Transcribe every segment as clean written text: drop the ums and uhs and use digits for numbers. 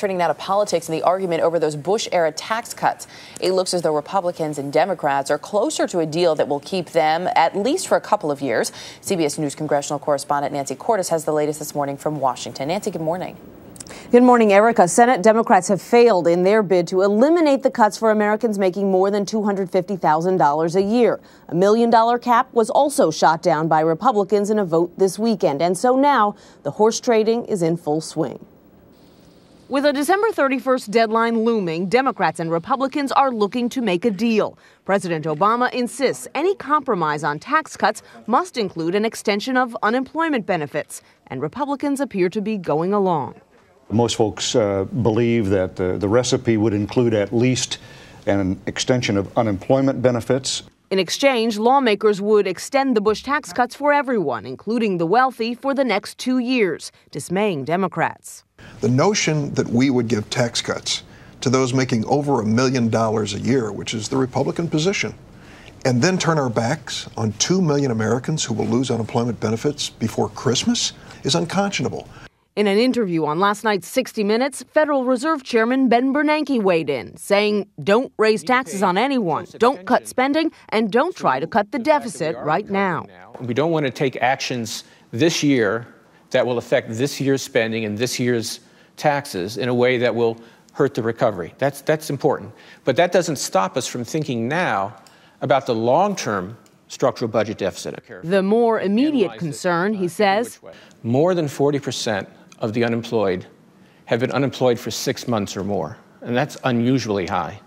Turning now to politics and the argument over those Bush-era tax cuts. It looks as though Republicans and Democrats are closer to a deal that will keep them at least for a couple of years. CBS News congressional correspondent Nancy Cordes has the latest this morning from Washington. Nancy, good morning. Good morning, Erica. Senate Democrats have failed in their bid to eliminate the cuts for Americans making more than $250,000 a year. $1 million cap was also shot down by Republicans in a vote this weekend. And so now the horse trading is in full swing. With a December 31st deadline looming, Democrats and Republicans are looking to make a deal. President Obama insists any compromise on tax cuts must include an extension of unemployment benefits, and Republicans appear to be going along. Most folks believe that the recipe would include at least an extension of unemployment benefits. In exchange, lawmakers would extend the Bush tax cuts for everyone, including the wealthy, for the next 2 years, dismaying Democrats. The notion that we would give tax cuts to those making over $1 million a year, which is the Republican position, and then turn our backs on 2 million Americans who will lose unemployment benefits before Christmas is unconscionable. In an interview on last night's 60 Minutes, Federal Reserve Chairman Ben Bernanke weighed in, saying, don't raise taxes on anyone, don't cut spending, and don't try to cut the deficit right now. We don't want to take actions this year that will affect this year's spending and this year's taxes in a way that will hurt the recovery. That's important. But that doesn't stop us from thinking now about the long-term structural budget deficit. The more immediate concern, he says, more than 40% of the unemployed have been unemployed for 6 months or more, and that's unusually high.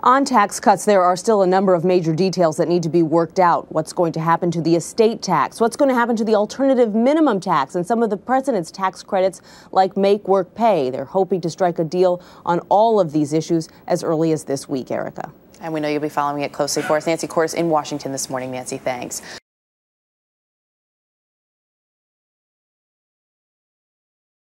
On tax cuts, there are still a number of major details that need to be worked out. What's going to happen to the estate tax? What's going to happen to the alternative minimum tax and some of the president's tax credits like Make Work Pay? They're hoping to strike a deal on all of these issues as early as this week, Erica. And we know you'll be following it closely for us. Nancy Cordes in Washington this morning. Nancy, thanks.